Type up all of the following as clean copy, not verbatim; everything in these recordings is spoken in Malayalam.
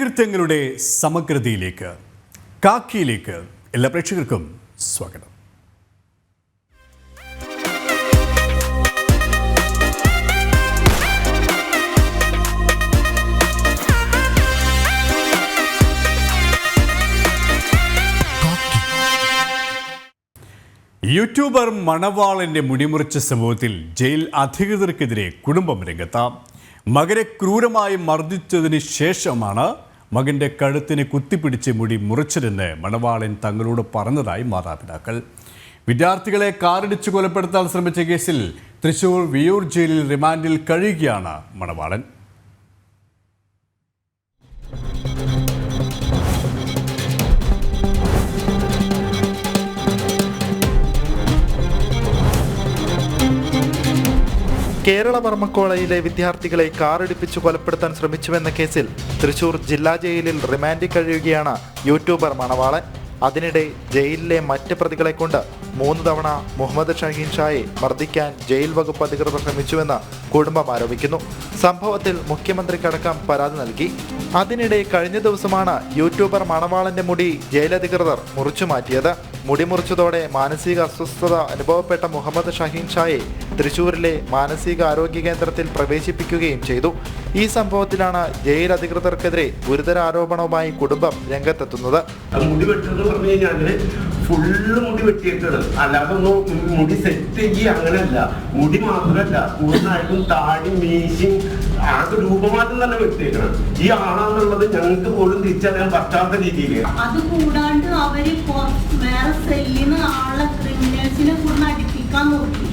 കുറ്റകൃത്യങ്ങളുടെ സമഗ്രതയിലേക്ക് കാക്കിയിലേക്ക് എല്ലാ പ്രേക്ഷകർക്കും സ്വാഗതം. യൂട്യൂബർ മണവാളന്റെ മുടിമുറിച്ച സംഭവത്തിൽ ജയിൽ അധികൃതർക്കെതിരെ കുടുംബം രംഗത്ത്. മകനെ ക്രൂരമായി മർദ്ദിച്ചതിന് ശേഷമാണ് മകന്റെ കഴുത്തിന് കുത്തിപ്പിടിച്ച് മുടി മുറിച്ചതെന്ന് മണവാളൻ തങ്ങളോട് പറഞ്ഞതായി മാതാപിതാക്കൾ. വിദ്യാർത്ഥികളെ കാറിടിച്ച് കൊലപ്പെടുത്താൻ ശ്രമിച്ച കേസിൽ തൃശൂർ വിയൂർ ജയിലിൽ റിമാൻഡിൽ കഴിയുകയാണ് മണവാളൻ. കേരള വർമ്മക്കോളയിലെ വിദ്യാർത്ഥികളെ കാറിടിപ്പിച്ചു കൊലപ്പെടുത്താൻ ശ്രമിച്ചുവെന്ന കേസിൽ തൃശൂർ ജില്ലാ ജയിലിൽ റിമാൻഡിൽ കഴിയുകയാണ് യൂട്യൂബർ മണവാളൻ. അതിനിടെ ജയിലിലെ മറ്റ് പ്രതികളെ കൊണ്ട് 3 തവണ മുഹമ്മദ് ഷഹീൻ ഷായെ മർദ്ദിക്കാൻ ജയിൽ വകുപ്പ് അധികൃതർ ശ്രമിച്ചുവെന്ന് കുടുംബം ആരോപിക്കുന്നു. സംഭവത്തിൽ മുഖ്യമന്ത്രിക്കടക്കം പരാതി നൽകി. അതിനിടെ കഴിഞ്ഞ ദിവസമാണ് യൂട്യൂബർ മണവാളന്റെ മുടി ജയിലധികൃതർ മുറിച്ചു മാറ്റിയത്. മുടി മുറിച്ചതോടെ മാനസിക അസ്വസ്ഥത അനുഭവപ്പെട്ട മുഹമ്മദ് ഷഹീൻ ഷായെ തൃശൂരിലെ മാനസിക ആരോഗ്യ കേന്ദ്രത്തിൽ പ്രവേശിപ്പിക്കുകയും ചെയ്തു. ഈ സംഭവത്തിലാണ് ജയിൽ അധികൃതർക്കെതിരെ ഗുരുതര ആരോപണവുമായി കുടുംബം രംഗത്തെത്തുന്നത്. ഫുള്ള് മുടി വെട്ടിയേക്കാണ്, അല്ലാതെ ഒന്നും മുടി സെറ്റ് ചെയ്യ അങ്ങനെയല്ല. മുടി മാത്രമല്ല, പൂർണ്ണമായിട്ടും താടി മീശയും ആകെ രൂപമാറ്റം തന്നെ വെട്ടിയേക്കണം. ഈ ആളാന്നുള്ളത് ഞങ്ങൾക്ക് പോലും തിരിച്ചറിയാൻ പറ്റാത്ത രീതിയിൽ. അത് കൂടാണ്ട് അവര് വേറെ സെല്ലിന് ആളെ ക്രിമിനൽസിനെ കൂടെ അടിപ്പിക്കാൻ നോക്കി.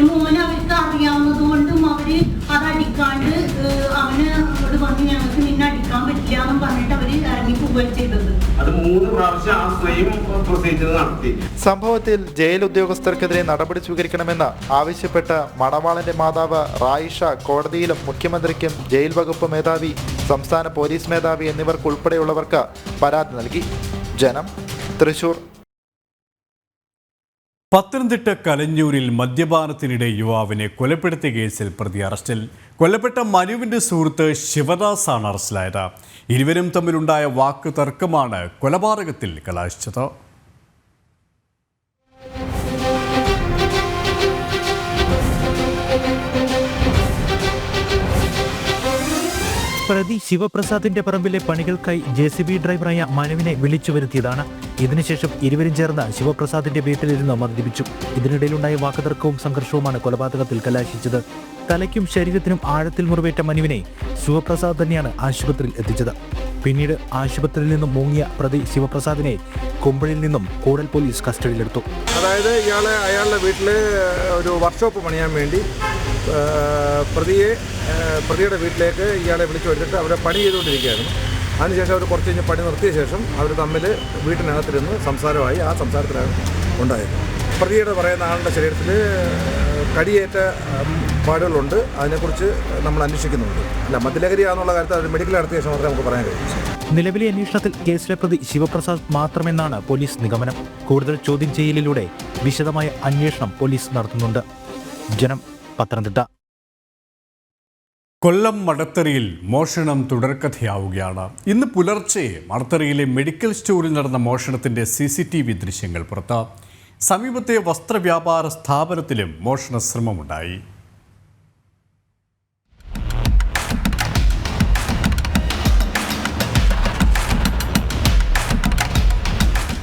മോനെ അവർക്ക് അറിയാവുന്നത് കൊണ്ടും അവര് അതടിക്കാണ്ട് അവന് അവിടെ വന്ന് ഞങ്ങൾക്ക് നിന്നെ അടിക്കാൻ പറ്റില്ല എന്നും പറഞ്ഞിട്ട് അവര് ഇറങ്ങി പോവുകയാണ് ചെയ്തത്. അത് 3 പ്രാവശ്യം ആ സെയിം പ്രൊസീജിയർ നടത്തി. സംഭവത്തിൽ ജയിൽ ഉദ്യോഗസ്ഥർക്കെതിരെ നടപടി സ്വീകരിക്കണമെന്ന് ആവശ്യപ്പെട്ട് മണവാളന്റെ മാതാവ് റായിഷ കോടതിയിലും മുഖ്യമന്ത്രിക്കും ജയിൽ വകുപ്പ് മേധാവി, സംസ്ഥാന പോലീസ് മേധാവി എന്നിവർക്കുൾപ്പെടെയുള്ളവർക്ക് പരാതി നൽകി. ജനം, തൃശൂർ. പത്തനംതിട്ട കലഞ്ഞൂരിൽ മദ്യപാനത്തിനിടെ യുവാവിനെ കൊലപ്പെടുത്തിയ കേസിൽ പ്രതി അറസ്റ്റിൽ. കൊല്ലപ്പെട്ട മനുവിന്റെ സുഹൃത്ത് ശിവദാസ് ആണ് അറസ്റ്റിലായത്. ഇരുവരും തമ്മിലുണ്ടായ വാക്ക് തർക്കമാണ് കൊലപാതകത്തിൽ കലാശിച്ചത്. പ്രതി ശിവപ്രസാദിന്റെ പറമ്പിലെ പണികൾക്കായി JCB ഡ്രൈവറായ മനുവിനെ വിളിച്ചു വരുത്തിയതാണ്. ഇതിനുശേഷം ഇരുവരും ചേർന്ന് ശിവപ്രസാദിന്റെ വീട്ടിലിരുന്ന് മദ്യപിച്ചു. ഇതിനിടയിലുണ്ടായ വാക്കുതർക്കവും സംഘർഷവുമാണ് കൊലപാതകത്തിൽ കലാശിച്ചത്. തലയ്ക്കും ശരീരത്തിനും ആഴത്തിൽ മുറിവേറ്റ മനുവിനെ ശിവപ്രസാദ് തന്നെയാണ് ആശുപത്രിയിൽ എത്തിച്ചത്. പിന്നീട് ആശുപത്രിയിൽ നിന്നും മുങ്ങിയ പ്രതി ശിവപ്രസാദിനെ കുമ്പഴിൽ നിന്നും കൂടൽ പോലീസ് കസ്റ്റഡിയിലെടുത്തു. അതായത് അയാളുടെ വീട്ടിൽ ഒരു വർക്ക്ഷോപ്പ് പണിയാൻ വേണ്ടി പ്രതിയുടെ വീട്ടിലേക്ക് ഇയാളെ വിളിച്ചു വരുത്തിട്ട് അവിടെ പണി ചെയ്തുകൊണ്ടിരിക്കുകയായിരുന്നു. അതിനുശേഷം അവർ കുറച്ച് കഴിഞ്ഞ് പണി നിർത്തിയ ശേഷം അവർ തമ്മിൽ വീട്ടിനകത്തിരുന്ന് സംസാരമായി. ആ സംസാരത്തിലാണ് ഉണ്ടായത്. പ്രതിയുടെ പറയുന്ന ആളുടെ ശരീരത്തിൽ കടിയേറ്റ പാടുകളുണ്ട്. അതിനെക്കുറിച്ച് നമ്മൾ അന്വേഷിക്കുന്നുണ്ട്. അല്ല, മദ്യലഹരിയാണെന്നുള്ള കാര്യത്തിൽ അത് മെഡിക്കൽ നടത്തിയ ശേഷം മാത്രമേ നമുക്ക് പറയാൻ കഴിയും. നിലവിലെ അന്വേഷണത്തിൽ കേസിലെ പ്രതി ശിവപ്രസാദ് മാത്രമെന്നാണ് പോലീസ് നിഗമനം. കൂടുതൽ ചോദ്യം ചെയ്യലിലൂടെ വിശദമായ അന്വേഷണം പോലീസ് നടത്തുന്നുണ്ട്. ജനം, പത്തനംതിട്ട. കൊല്ലം മടത്തറയിൽ മോഷണം തുടർക്കഥയാവുകയാണ്. ഇന്ന് പുലർച്ചെ മടത്തറയിലെ മെഡിക്കൽ സ്റ്റോറിൽ നടന്ന മോഷണത്തിന്റെ CCTV ദൃശ്യങ്ങൾ പുറത്ത്. സമീപത്തെ വസ്ത്രവ്യാപാര സ്ഥാപനത്തിലും മോഷണ ശ്രമമുണ്ടായി.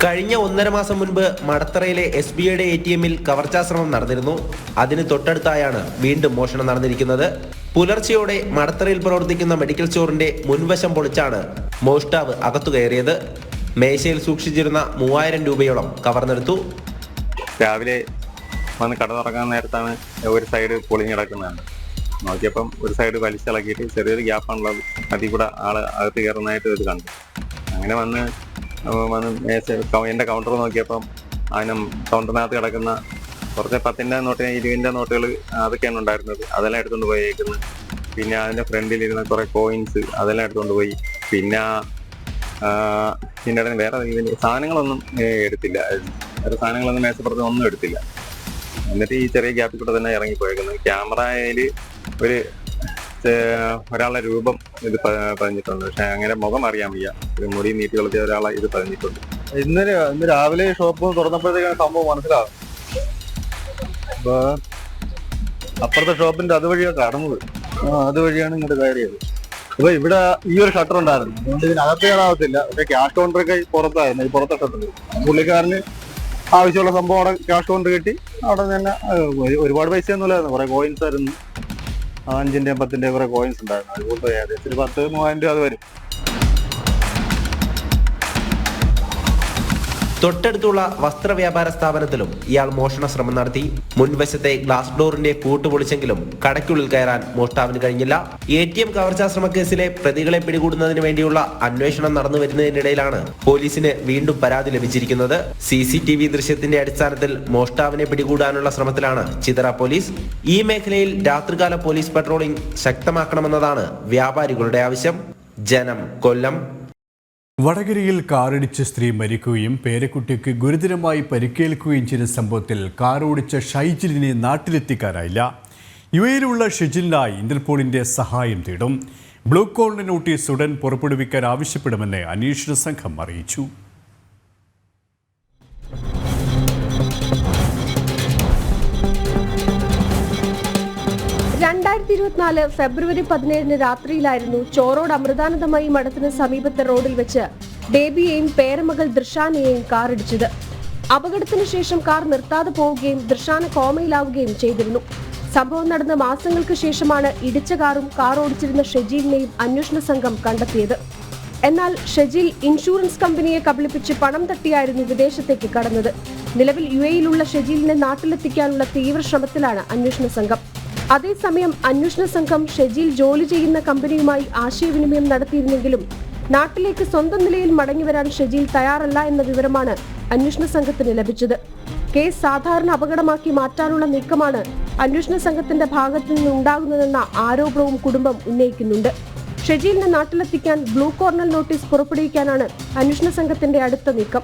കഴിഞ്ഞ 1.5 മാസം മുൻപ് മടത്തറയിലെ SBIയുടെ ATMൽ കവർച്ചാശ്രമം നടന്നിരുന്നു. അതിന് തൊട്ടടുത്തായാണ് വീണ്ടും മോഷണം നടന്നിരിക്കുന്നത്. പുലർച്ചെയോടെ മടത്തറയിൽ പ്രവർത്തിക്കുന്ന മെഡിക്കൽ സ്റ്റോറിന്റെ മുൻവശം പൊളിച്ചാണ് മോഷ്ടാവ് അകത്തു കയറിയത്. മേശയിൽ സൂക്ഷിച്ചിരുന്ന 3000 രൂപയോളം കവർന്നെടുത്തു. രാവിലെ വന്ന് കട തുറക്കാൻ നേരത്താണ് ഒരു സൈഡ് പൊളിഞ്ഞ് കിടക്കുന്നതാണ്. നോക്കിയപ്പം ഒരു സൈഡ് വലിച്ചിളക്കിയിട്ട് ചെറിയൊരു ഗ്യാപ്പാണുള്ളത്. അതിൽ കൂടെ ആള് അകത്ത് കയറുന്നതായിട്ട് ഇത് കണ്ടു. അങ്ങനെ വന്ന് എൻ്റെ കൗണ്ടർ നോക്കിയപ്പം അതിന് കൗണ്ടറിനകത്ത് കിടക്കുന്ന കുറച്ച് 10ൻ്റെ നോട്ട് 20ൻ്റെ നോട്ടുകൾ അതൊക്കെയാണ് ഉണ്ടായിരുന്നത്. അതെല്ലാം എടുത്തുകൊണ്ട് പോയേക്കുന്നത്. പിന്നെ അതിൻ്റെ ഫ്രണ്ടിലിരുന്ന കുറേ കോയിൻസ് അതെല്ലാം എടുത്തുകൊണ്ട് പോയി. പിന്നെ വേറെ സാധനങ്ങളൊന്നും എടുത്തില്ല. വേറെ സാധനങ്ങളൊന്നും മേശപ്പുറത്ത് ഒന്നും എടുത്തില്ല. എന്നിട്ട് ഈ ചെറിയ ഗ്യാപ്പിൽ കൂടെ തന്നെ ഇറങ്ങിപ്പോയേക്കുന്നത്. ക്യാമറയിൽ ഒരു ഒരാളുടെ രൂപം ഇത് പതിഞ്ഞിട്ടുണ്ട്. പക്ഷെ അങ്ങനെ മുഖം അറിയാൻ വയ്യ. ഒരു മുടി നീട്ടി വളർത്തിയ ഒരാളെ ഇത് പതിഞ്ഞിട്ടുണ്ട്. ഇന്ന് രാവിലെ ഷോപ്പ് തുറന്നപ്പോഴത്തേക്കാണ് സംഭവം മനസ്സിലാകും. അപ്പൊ അപ്പുറത്തെ ഷോപ്പിന്റെ അതുവഴിയാണ് കടന്നത്. അതുവഴിയാണ് ഇങ്ങോട്ട് കയറിയത്. അപ്പൊ ഇവിടെ ഈ ഒരു ഷട്ടർ ഉണ്ടായിരുന്നു, അതുകൊണ്ട് ഇതിനകത്ത് കയറാവത്തില്ല. പക്ഷെ ക്യാഷ് കൗണ്ടറൊക്കെ പുറത്തായിരുന്നു, ഈ പുറത്തെ ഷട്ടർ. പുള്ളിക്കാരന് ആവശ്യമുള്ള സംഭവം അവിടെ ക്യാഷ് കൗണ്ടർ കിട്ടി. അവിടെ തന്നെ ഒരുപാട് പൈസ ഒന്നുമില്ലായിരുന്നു, കുറെ കോയിൻസ് ആയിരുന്നു. 5-ന്റെയും 10-ന്റെയും കുറെ കോയിൻസ് ഉണ്ടായിരുന്നു. അതുകൊണ്ട് ഏകദേശം 10,000-3,000 രൂപ അത് വരും. തൊട്ടടുത്തുള്ള വസ്ത്രവ്യാപാര സ്ഥാപനത്തിലും ഇയാൾ മോഷണ ശ്രമം നടത്തി. മുൻവശത്തെ ഗ്ലാസ് ഡോറിന്റെ പൂട്ട് പൊളിച്ചെങ്കിലും കടയ്ക്കുള്ളിൽ കയറാൻ മോഷ്ടാവിന് കഴിഞ്ഞില്ല. ATM കവർച്ചാശ്രമ കേസിലെ പ്രതികളെ പിടികൂടുന്നതിന് വേണ്ടിയുള്ള അന്വേഷണം നടന്നു വരുന്നതിനിടയിലാണ് പോലീസിന് വീണ്ടും പരാതി ലഭിച്ചിരിക്കുന്നത്. CCTV ദൃശ്യത്തിന്റെ അടിസ്ഥാനത്തിൽ മോഷ്ടാവിനെ പിടികൂടാനുള്ള ശ്രമത്തിലാണ് ചിതറ പോലീസ്. ഈ മേഖലയിൽ രാത്രികാല പോലീസ് പട്രോളിംഗ് ശക്തമാക്കണമെന്നതാണ് വ്യാപാരികളുടെ ആവശ്യം. ജനം, കൊല്ലം. വടകരയിൽ കാറിടിച്ച് സ്ത്രീ മരിക്കുകയും പേരക്കുട്ടിക്ക് ഗുരുതരമായി പരിക്കേൽക്കുകയും ചെയ്ത സംഭവത്തിൽ കാറോടിച്ച ഷൈജിലിനെ നാട്ടിലെത്തിക്കാനായില്ല. UAE-യിലുള്ള ഷെജിലിനായി ഇന്റർപോളിന്റെ സഹായം തേടും. ബ്ലൂ കോർണർ നോട്ടീസ് ഉടൻ പുറപ്പെടുവിക്കാൻ ആവശ്യപ്പെടുമെന്ന് അന്വേഷണ സംഘം അറിയിച്ചു. ഫെബ്രുവരി 17 രാത്രിയിലായിരുന്നു ചോറോട് അമൃതാനന്ദമയി മഠത്തിന് സമീപത്തെ റോഡിൽ വെച്ച് ബേബിയെയും പേരമകൾ ദൃഷാനെയും കാറിടിച്ചത്. അപകടത്തിന് ശേഷം കാർ നിർത്താതെ പോവുകയും ദൃഷാന കോമയിലാവുകയും ചെയ്തിരുന്നു. സംഭവം നടന്ന മാസങ്ങൾക്ക് ശേഷമാണ് ഇടിച്ച കാറും കാർ ഓടിച്ചിരുന്ന ഷെജീലിനെയും അന്വേഷണ സംഘം കണ്ടെത്തിയത്. എന്നാൽ ഷെജീൽ ഇൻഷുറൻസ് കമ്പനിയെ കബളിപ്പിച്ച് പണം തട്ടിയായിരുന്നു വിദേശത്തേക്ക് കടന്നത്. നിലവിൽ UAE-യിലുള്ള ഷെജീലിനെ നാട്ടിലെത്തിക്കാനുള്ള തീവ്ര ശ്രമത്തിലാണ് അന്വേഷണ സംഘം. അതേസമയം അന്വേഷണ സംഘം ഷെജീൽ ജോലി ചെയ്യുന്ന കമ്പനിയുമായി ആശയവിനിമയം നടത്തിയിരുന്നെങ്കിലും നാട്ടിലേക്ക് സ്വന്തം നിലയിൽ മടങ്ങിവരാൻ ഷെജീൽ തയ്യാറല്ല എന്ന വിവരമാണ് അന്വേഷണ സംഘത്തിന് ലഭിച്ചത്. കേസ് സാധാരണ അപകടമാക്കി മാറ്റാനുള്ള നീക്കമാണ് അന്വേഷണ സംഘത്തിന്റെ ഭാഗത്തു നിന്നുണ്ടാകുന്നതെന്ന ആരോപണവും കുടുംബം ഉന്നയിക്കുന്നുണ്ട്. ഷെജീലിനെ നാട്ടിലെത്തിക്കാൻ ബ്ലൂ കോർണർ നോട്ടീസ് പുറപ്പെടുവിക്കാനാണ് അന്വേഷണ സംഘത്തിന്റെ അടുത്ത നീക്കം.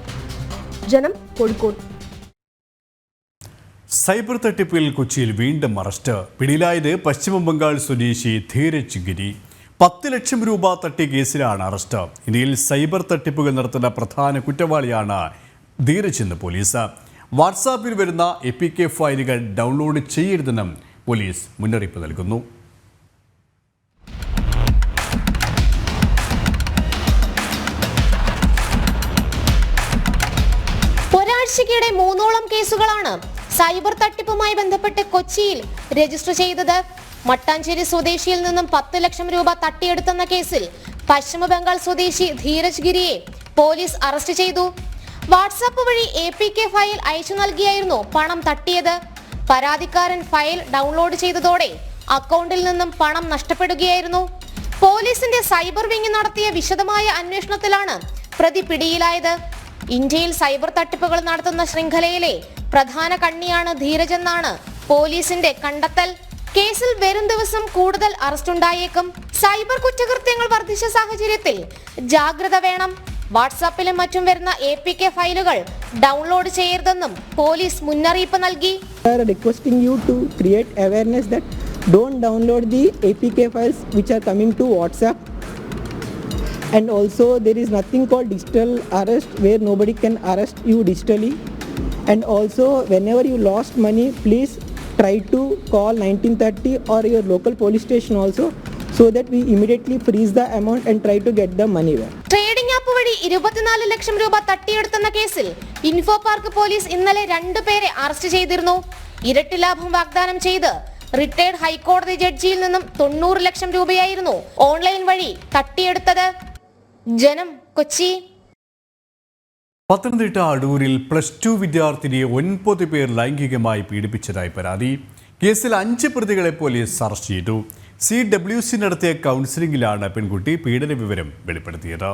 ജനം, കോഴിക്കോട്. സൈബർ തട്ടിപ്പിൽ കൊച്ചിയിൽ വീണ്ടും അറസ്റ്റ്. പിടിയിലായത് പശ്ചിമ ബംഗാൾ സ്വദേശി ധീരജ് ഗിരി. 10 ലക്ഷം രൂപ തട്ടിയ കേസിലാണ് അറസ്റ്റ്. ഇന്ത്യയിൽ സൈബർ തട്ടിപ്പുകൾ നടത്തുന്ന പ്രധാന കുറ്റവാളിയാണ് ധീരജ് എന്ന് പോലീസ്. വാട്സാപ്പിൽ വരുന്ന APK ഫയലുകൾ ഡൗൺലോഡ് ചെയ്യരുതെന്നും പോലീസ് മുന്നറിയിപ്പ് നൽകുന്നു. ഒരാഴ്ചക്കിടെ 3ഓളം കേസുകളാണ് സൈബർ തട്ടിപ്പുമായി ബന്ധപ്പെട്ട് കൊച്ചിയിൽ രജിസ്റ്റർ ചെയ്തത്. മട്ടാഞ്ചേരി സ്വദേശിയിൽ നിന്നും 10 ലക്ഷം രൂപ തട്ടിയെടുത്തെന്ന കേസിൽ പശ്ചിമ ബംഗാൾ സ്വദേശി ധീരജ് ഗിരിയെ പോലീസ് അറസ്റ്റ് ചെയ്തു. വാട്സാപ്പ് വഴി APK ഫയൽ അയച്ചു നൽകിയായിരുന്നു പണം തട്ടിയത്. പരാതിക്കാരൻ ഫയൽ ഡൗൺലോഡ് ചെയ്തതോടെ അക്കൗണ്ടിൽ നിന്നും പണം നഷ്ടപ്പെടുകയായിരുന്നു. പോലീസിന്റെ സൈബർ വിങ് നടത്തിയ വിശദമായ അന്വേഷണത്തിലാണ് പ്രതി പിടിയിലായത്. ഇന്ത്യയിൽ സൈബർ തട്ടിപ്പുകൾ നടത്തുന്ന ശൃംഖലയിലെ പ്രധാന കണ്ണിയാണ് ധീരജ് എന്നാണ് പോലീസിന്റെ കണ്ടെത്തൽ. കേസിൽ വരും ദിവസം കൂടുതൽ അറസ്റ്റ് ഉണ്ടായേക്കും. സൈബർ കുറ്റകൃത്യങ്ങൾ വർദ്ധിച്ച സാഹചര്യത്തിൽ ജാഗ്രത വേണം. വാട്സാപ്പിലും മറ്റും വരുന്ന APK ഫയലുകൾ ഡൗൺലോഡ് ചെയ്യരുതെന്നും പോലീസ് മുന്നറിയിപ്പ് നൽകി. Requesting you to create awareness that don't download the APK files which are coming to WhatsApp. And also there is nothing called digital arrest where nobody can arrest you digitally. And also whenever you lost money, please try to call 1930 or your local police station also, so that we immediately freeze the amount and try to get the money back. Trading app വഴി 24 ലക്ഷം രൂപ തട്ടിയെടുത്തെന്ന കേസിൽ ഇൻഫോ പാർക്ക് പോലീസ് ഇന്നലെ 2 പേരെ അറസ്റ്റ് ചെയ്തിരുന്നു. ഇരട്ടി ലാഭം വാഗ്ദാനം ചെയ്ത് റിട്ടയർഡ് ഹൈക്കോടതി ജഡ്ജിയിൽ നിന്നും 90 ലക്ഷം രൂപയായിരുന്നു ഓൺലൈൻ വഴി തട്ടിയെടുത്തത്. ജനം, കൊച്ചി. പത്തനംതിട്ട അടൂരിൽ +2 വിദ്യാർത്ഥിനിയെ 9 പേർ ലൈംഗികമായി പീഡിപ്പിച്ചതായി പരാതി. കേസിൽ 5 പ്രതികളെ പോലീസ് അറസ്റ്റ് ചെയ്തു. CWC നടത്തിയ കൗൺസിലിംഗിലാണ് പെൺകുട്ടി പീഡന വിവരം വെളിപ്പെടുത്തിയത്.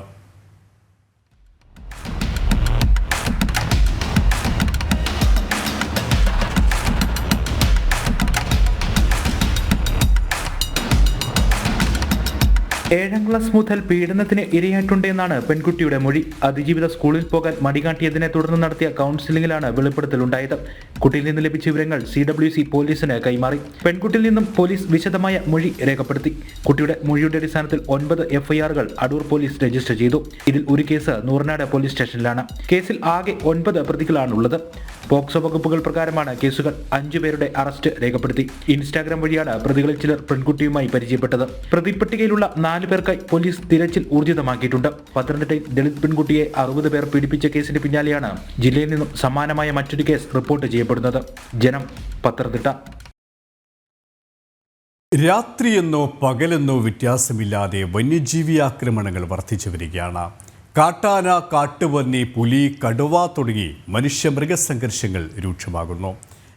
7ാം ക്ലാസ് മുതൽ പീഡനത്തിന് ഇരയായിട്ടുണ്ടെന്നാണ് പെൺകുട്ടിയുടെ മൊഴി. അതിജീവിത സ്കൂളിൽ പോകാൻ മടികാട്ടിയതിനെ തുടർന്ന് നടത്തിയ കൗൺസിലിംഗിലാണ് വെളിപ്പെടുത്തലുണ്ടായത്. കുട്ടിയിൽ നിന്ന് ലഭിച്ച വിവരങ്ങൾ CWC പോലീസിന് കൈമാറി. പെൺകുട്ടിയിൽ നിന്നും പോലീസ് വിശദമായ മൊഴി രേഖപ്പെടുത്തി. കുട്ടിയുടെ മൊഴിയുടെ അടിസ്ഥാനത്തിൽ 9 FIRകൾ അടൂർ പോലീസ് രജിസ്റ്റർ ചെയ്തു. ഇതിൽ ഒരു കേസ് നൂറനാട് പോലീസ് സ്റ്റേഷനിലാണ്. കേസിൽ ആകെ 9 പ്രതികളാണുള്ളത്. പോക്സോ വകുപ്പുകൾ പ്രകാരമാണ് കേസുകൾ. 5 പേരുടെ അറസ്റ്റ് രേഖപ്പെടുത്തി. ഇൻസ്റ്റാഗ്രാം വഴിയാണ് പ്രതികളിൽ ചിലർ പെൺകുട്ടിയുമായി പരിചയപ്പെട്ടത്. പ്രതിപട്ടികയിലുള്ള 4 പേർക്കായി പോലീസ് തിരച്ചിൽ ഊർജിതമാക്കിയിട്ടുണ്ട്. പത്തനംതിട്ടയിൽ ദളിത് പെൺകുട്ടിയെ 60 പേർ പീഡിപ്പിച്ച കേസിന് പിന്നാലെയാണ് ജില്ലയിൽ നിന്നും സമാനമായ മറ്റൊരു കേസ് റിപ്പോർട്ട് ചെയ്യപ്പെടുന്നത്. ജനം, പത്തനംതിട്ട. രാത്രിയെന്നോ പകലെന്നോ വ്യത്യാസമില്ലാതെ വന്യജീവി ആക്രമണങ്ങൾ വർദ്ധിച്ചു വരികയാണ്. കാട്ടാന, കാട്ടുപന്നി, പുലി, കടുവ തുടങ്ങി മനുഷ്യ-മൃഗ സംഘർഷങ്ങൾ രൂക്ഷമാകുന്നു.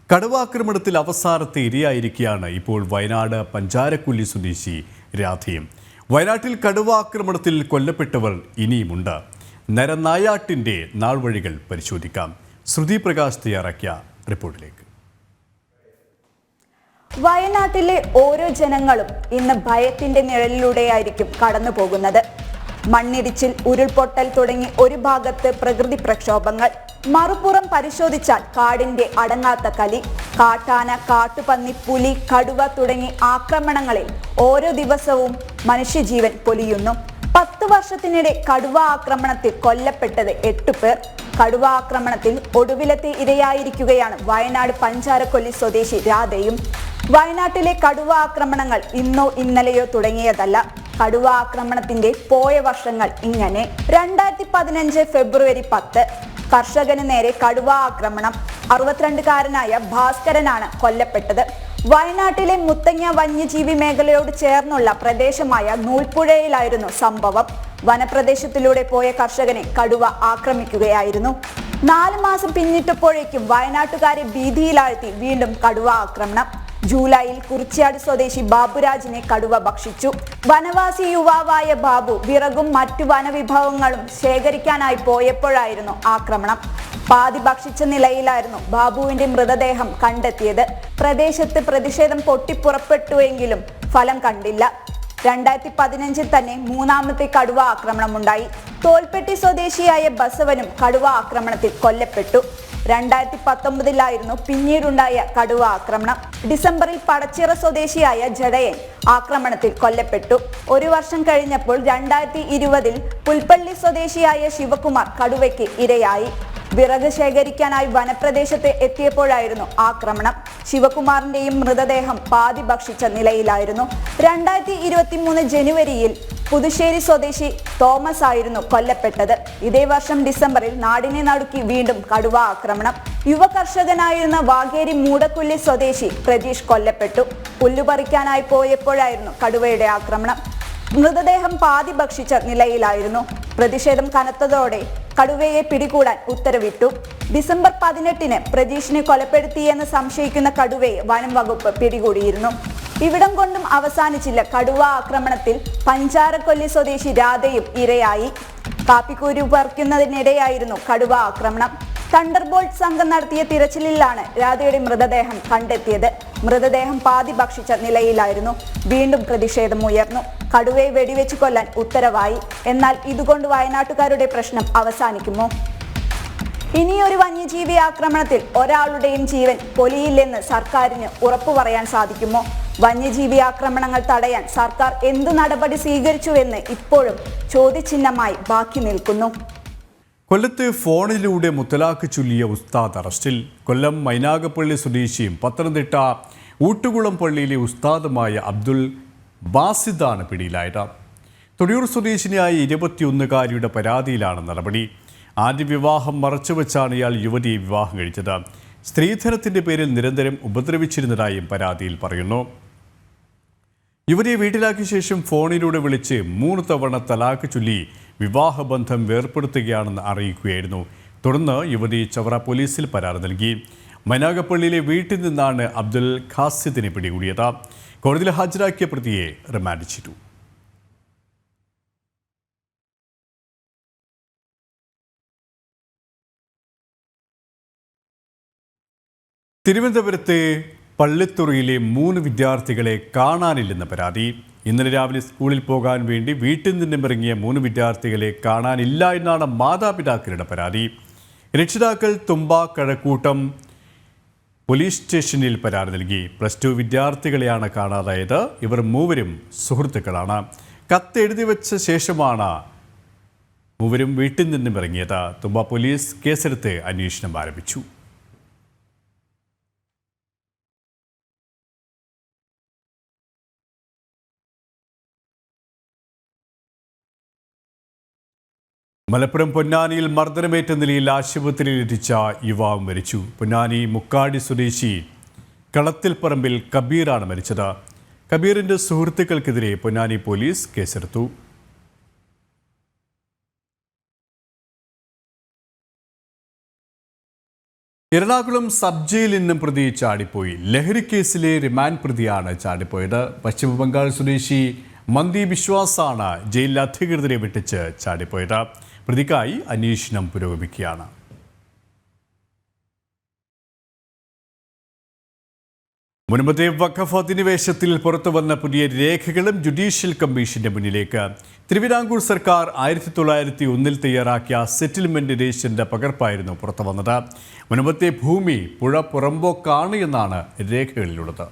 കടുവാക്രമണത്തിൽ അവസാനത്തെ ഇരയായിരിക്കുകയാണ് ഇപ്പോൾ വയനാട് പഞ്ചാരക്കുല്ലി സ്വദേശി രാധയും. വയനാട്ടിൽ കടുവാക്രമണത്തിൽ കൊല്ലപ്പെട്ടവർ ഇനിയുമുണ്ട്. നരനായാട്ടിൻ്റെ നാൾവഴികൾ പരിശോധിക്കാം. ശ്രുതി പ്രകാശ് തയ്യാറാക്കിയ റിപ്പോർട്ടിലേക്ക്. വയനാട്ടിലെ ഓരോ ജനങ്ങളും ഇന്ന് ഭയത്തിന്റെ നിഴലിലൂടെയായിരിക്കും കടന്നു പോകുന്നത്. മണ്ണിടിച്ചിൽ, ഉരുൾപൊട്ടൽ തുടങ്ങി ഒരു ഭാഗത്ത് പ്രകൃതി പ്രക്ഷോഭങ്ങൾ, മറുപുറം പരിശോധിച്ചാൽ കാടിന്റെ അടങ്ങാത്ത കലി. കാട്ടാന, കാട്ടുപന്നി, പുലി, കടുവ തുടങ്ങി ആക്രമണങ്ങളിൽ ഓരോ ദിവസവും മനുഷ്യജീവൻ പൊലിയുന്നു. 10 വർഷത്തിനിടെ കടുവ ആക്രമണത്തിൽ കൊല്ലപ്പെട്ടത് 8 പേർ. കടുവ ആക്രമണത്തിൽ ഒടുവിലത്തെ ഇരയായിരിക്കുകയാണ് വയനാട് പഞ്ചാരക്കൊല്ലി സ്വദേശി രാധയും. വയനാട്ടിലെ കടുവ ആക്രമണങ്ങൾ ഇന്നോ ഇന്നലെയോ തുടങ്ങിയതല്ല. കടുവ ആക്രമണത്തിന്റെ പോയ വർഷങ്ങൾ ഇങ്ങനെ. 2015 ഫെബ്രുവരി 10 കർഷകന് നേരെ കടുവ ആക്രമണം. 62-കാരനായ ഭാസ്കരനാണ് കൊല്ലപ്പെട്ടത്. വയനാട്ടിലെ മുത്തങ്ങ വന്യജീവി മേഖലയോട് ചേർന്നുള്ള പ്രദേശമായ നൂൽപ്പുഴയിലായിരുന്നു സംഭവം. വനപ്രദേശത്തിലൂടെ പോയ കർഷകനെ കടുവ ആക്രമിക്കുകയായിരുന്നു. 4 മാസം പിന്നിട്ടപ്പോഴേക്കും വയനാട്ടുകാരെ ഭീതിയിലാഴ്ത്തി വീണ്ടും കടുവ ആക്രമണം. ജൂലൈയിൽ കുറിച്യാട് സ്വദേശി ബാബുരാജിനെ കടുവ ഭക്ഷിച്ചു. വനവാസി യുവാവായ ബാബു വിറകും മറ്റു വനവിഭവങ്ങളും ശേഖരിക്കാനായി പോയപ്പോഴായിരുന്നു ആക്രമണം. പാതി ഭക്ഷിച്ച നിലയിലായിരുന്നു ബാബുവിന്റെ മൃതദേഹം കണ്ടെത്തിയത്. പ്രദേശത്ത് പ്രതിഷേധം പൊട്ടിപ്പുറപ്പെട്ടുവെങ്കിലും ഫലം കണ്ടില്ല. 2015 തന്നെ 3ാമത്തെ കടുവ ആക്രമണമുണ്ടായി. തോൽപ്പെട്ടി സ്വദേശിയായ ബസവനും കടുവ ആക്രമണത്തിൽ കൊല്ലപ്പെട്ടു. 2019 പിന്നീടുണ്ടായ കടുവ ആക്രമണം. ഡിസംബറിൽ പടച്ചിറ സ്വദേശിയായ ജഡയൻ ആക്രമണത്തിൽ കൊല്ലപ്പെട്ടു. 1 വർഷം കഴിഞ്ഞപ്പോൾ 2020 പുൽപ്പള്ളി സ്വദേശിയായ ശിവകുമാർ കടുവയ്ക്ക് ഇരയായി. വിറക് ശേഖരിക്കാനായി വനപ്രദേശത്ത് എത്തിയപ്പോഴായിരുന്നു ആക്രമണം. ശിവകുമാറിന്റെയും മൃതദേഹം പാതി ഭക്ഷിച്ച നിലയിലായിരുന്നു. 2023 ജനുവരിയിൽ പുതുശ്ശേരി സ്വദേശി തോമസ് ആയിരുന്നു കൊല്ലപ്പെട്ടത്. ഇതേ വർഷം ഡിസംബറിൽ നാടിനെ നടുക്കി വീണ്ടും കടുവ ആക്രമണം. യുവ കർഷകനായിരുന്ന വാഗേരി മൂടക്കുല്ലി സ്വദേശി പ്രതീഷ് കൊല്ലപ്പെട്ടു. പുല്ലുപറിക്കാനായി പോയപ്പോഴായിരുന്നു കടുവയുടെ ആക്രമണം. മൃതദേഹം പാതി ഭക്ഷിച്ച നിലയിലായിരുന്നു. പ്രതിഷേധം കനത്തതോടെ കടുവയെ പിടികൂടാൻ ഉത്തരവിട്ടു. ഡിസംബർ 18 പ്രതീഷിനെ കൊലപ്പെടുത്തിയെന്ന് സംശയിക്കുന്ന കടുവയെ വനം വകുപ്പ് പിടികൂടിയിരുന്നു. ഇവിടം കൊണ്ടും അവസാനിച്ചില്ല. കടുവ ആക്രമണത്തിൽ പഞ്ചാരക്കൊല്ലി സ്വദേശി രാധയും ഇരയായി. കാപ്പിക്കൂരു പറിക്കുന്നതിനിടെയായിരുന്നു കടുവ ആക്രമണം. തണ്ടർബോൾട്ട് സംഘം നടത്തിയ തിരച്ചിലിലാണ് രാധയുടെ മൃതദേഹം കണ്ടെത്തിയത്. മൃതദേഹം പാതി ഭക്ഷിച്ച നിലയിലായിരുന്നു. വീണ്ടും പ്രതിഷേധം ഉയർന്നു. കടുവയെ വെടിവെച്ച് കൊല്ലാൻ ഉത്തരവായി. എന്നാൽ ഇതുകൊണ്ട് വയനാട്ടുകാരുടെ പ്രശ്നം അവസാനിക്കുമോ? ഇനിയൊരു വന്യജീവി ആക്രമണത്തിൽ ഒരാളുടെയും ജീവൻ പൊലിയില്ലെന്ന് സർക്കാരിന് ഉറപ്പു പറയാൻ സാധിക്കുമോ? വന്യജീവി ആക്രമണങ്ങൾ തടയാൻ സർക്കാർ എന്തു നടപടി സ്വീകരിച്ചുവെന്ന് ഇപ്പോഴും ചോദ്യചിഹ്നമായി ബാക്കി നിൽക്കുന്നു. കൊല്ലത്ത് ഫോണിലൂടെ മുത്തലാഖ് ചൊല്ലിയ ഉസ്താദ് അറസ്റ്റിൽ. കൊല്ലം മൈനാഗപ്പള്ളി സ്വദേശിയും പത്തനംതിട്ട ഊട്ടുകുളം പള്ളിയിലെ ഉസ്താദുമായ അബ്ദുൽ ബാസിദാണ് പിടിയിലായത്. തൊടിയൂർ സ്വദേശിനിയായ 21-കാരിയുടെ പരാതിയിലാണ് നടപടി. ആദ്യ വിവാഹം മറച്ചുവെച്ചാണ് ഇയാൾ യുവതിയെ വിവാഹം കഴിച്ചത്. സ്ത്രീധനത്തിൻ്റെ പേരിൽ നിരന്തരം ഉപദ്രവിച്ചിരുന്നതായും പരാതിയിൽ പറയുന്നു. യുവതിയെ വീട്ടിലാക്കിയ ശേഷം ഫോണിലൂടെ വിളിച്ച് 3 തവണ തലാഖ് ചൊല്ലി വിവാഹബന്ധം വേർപ്പെടുത്തുകയാണെന്ന് അറിയിക്കുകയായിരുന്നു. തുടർന്ന് യുവതി ചവറ പോലീസിൽ പരാതി നൽകി. മൈനാഗപ്പള്ളിയിലെ വീട്ടിൽ നിന്നാണ് അബ്ദുൽ ഖാസിദിനെ പിടികൂടിയത്. കോടതിയിൽ ഹാജരാക്കിയ പ്രതിയെ റിമാൻഡ് ചെയ്തു. തിരുവനന്തപുരത്ത് പള്ളിത്തുറയിലെ 3 വിദ്യാർത്ഥികളെ കാണാനില്ലെന്ന പരാതി. ഇന്നലെ രാവിലെ സ്കൂളിൽ പോകാൻ വേണ്ടി വീട്ടിൽ നിന്നും ഇറങ്ങിയ 3 വിദ്യാർത്ഥികളെ കാണാനില്ല എന്നാണ് മാതാപിതാക്കളുടെ പരാതി. രക്ഷിതാക്കൾ തുമ്പ കഴക്കൂട്ടം പോലീസ് സ്റ്റേഷനിൽ പരാതി നൽകി. +2 വിദ്യാർത്ഥികളെയാണ് കാണാതായത്. ഇവർ 3 സുഹൃത്തുക്കളാണ്. കത്തെഴുതി വെച്ച ശേഷമാണ് 3 വീട്ടിൽ നിന്നും ഇറങ്ങിയത്. തുമ്പ പോലീസ് കേസെടുത്ത് അന്വേഷണം ആരംഭിച്ചു. മലപ്പുറം പൊന്നാനിയിൽ മർദ്ദനമേറ്റ നിലയിൽ ആശുപത്രിയിൽ എത്തിച്ച യുവാവ് മരിച്ചു. പൊന്നാനി മുക്കാടി സ്വദേശി കളത്തിൽപ്പറമ്പിൽ കബീറാണ് മരിച്ചത്. കബീറിന്റെ സുഹൃത്തുക്കൾക്കെതിരെ പൊന്നാനി പോലീസ് കേസെടുത്തു. എറണാകുളം സബ് ജയിലിൽ നിന്നും പ്രതി ചാടിപ്പോയി. ലഹരി കേസിലെ റിമാൻഡ് പ്രതിയാണ് ചാടിപ്പോയത്. പശ്ചിമബംഗാൾ സ്വദേശി മന്ദി വിശ്വാസാണ് ജയിൽ അധികൃതരെ വെട്ടിച്ച് ചാടിപ്പോയത്. പ്രതിക്കായി അന്വേഷണം പുരോഗമിക്കുകയാണ്. മുൻപത്തെ വഖഫ് അധിനിവേശത്തിൽ പുറത്തുവന്ന പുതിയ രേഖകളും ജുഡീഷ്യൽ കമ്മീഷന്റെ മുന്നിലേക്ക്. തിരുവിതാംകൂർ സർക്കാർ 1901 തയ്യാറാക്കിയ സെറ്റിൽമെന്റ് രജിസ്റ്ററിന്റെ പകർപ്പായിരുന്നു പുറത്തു വന്നത്. മുൻപത്തെ ഭൂമി പുഴ പുറമ്പോക്കാണ് എന്നാണ് രേഖകളിലുള്ളത്.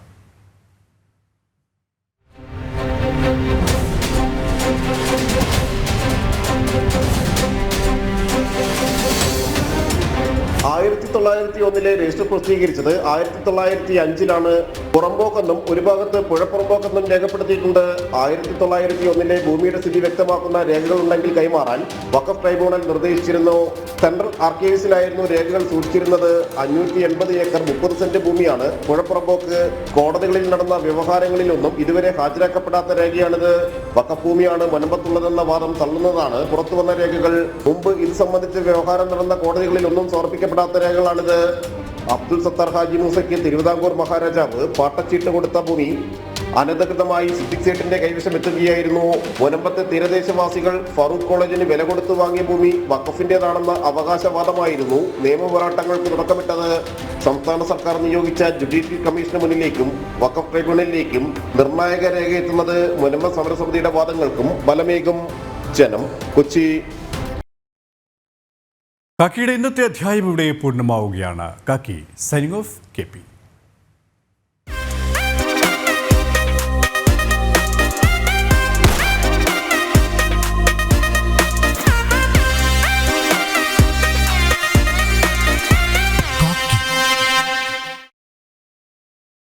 രജിസ്റ്റർ പ്രസിദ്ധീകരിച്ചത് 1905 പുറമ്പോക്കെന്നും ഒരു ഭാഗത്ത് പുഴപ്പുറമ്പോക്കെന്നും രേഖപ്പെടുത്തിയിട്ടുണ്ട്. 1901 ഭൂമിയുടെ സ്ഥിതി വ്യക്തമാക്കുന്ന രേഖകളുണ്ടെങ്കിൽ കൈമാറാൻ വഖഫ് ട്രൈബ്യൂണൽ നിർദ്ദേശിച്ചിരുന്നു. സെൻട്രൽ ആർക്കൈവ്സിലായിരുന്നു രേഖകൾ സൂക്ഷിച്ചിരുന്നത്. 580 ഏക്കർ 30 സെന്റ് ഭൂമിയാണ് പുഴപ്പുറമ്പോക്ക്. കോടതികളിൽ നടന്ന വ്യവഹാരങ്ങളിലൊന്നും ഇതുവരെ ഹാജരാക്കപ്പെടാത്ത രേഖയാണിത്. വഖഫ് ഭൂമിയാണ് മുനമ്പത്തുള്ളതെന്ന വാദം തള്ളുന്നതാണ് പുറത്തുവന്ന രേഖകൾ. മുമ്പ് ഇത് സംബന്ധിച്ച് വ്യവഹാരം നടന്ന കോടതികളിലൊന്നും സമർപ്പിക്കപ്പെടാത്ത രേഖകളാണിത്. അബ്ദുൽ സത്താർ ഹാജി മൂസയ്ക്ക് തിരുവിതാംകൂർ മഹാരാജാവ് പാട്ടച്ചീട്ട് കൊടുത്ത ഭൂമി അനധികൃതമായി സിദ്ദിഖ് സേഠിന്റെ കൈവശം എത്തുകയായിരുന്നു. മുനമ്പത്തെ തീരദേശവാസികൾ ഫറൂഖ് കോളേജിന് വില കൊടുത്തു വാങ്ങിയ ഭൂമി വഖഫിന്റേതാണെന്ന അവകാശവാദമായിരുന്നു നിയമപോരാട്ടങ്ങൾക്ക് തുടക്കമിട്ടത്. സംസ്ഥാന സർക്കാർ നിയോഗിച്ച ജുഡീഷ്യൽ കമ്മീഷന് മുന്നിലേക്കും വഖഫ് ട്രൈബ്യൂണലിലേക്കും നിർണായക രേഖ എത്തുന്നത് മുനമ്പ സമരസമിതിയുടെ വാദങ്ങൾക്കും ബലമേകും. ജനം, കൊച്ചി. കാക്കിയുടെ ഇന്നത്തെ അധ്യായം ഇവിടെ പൂർണ്ണമാവുകയാണ്. കാക്കി സൈനിങ് ഓഫ് KP.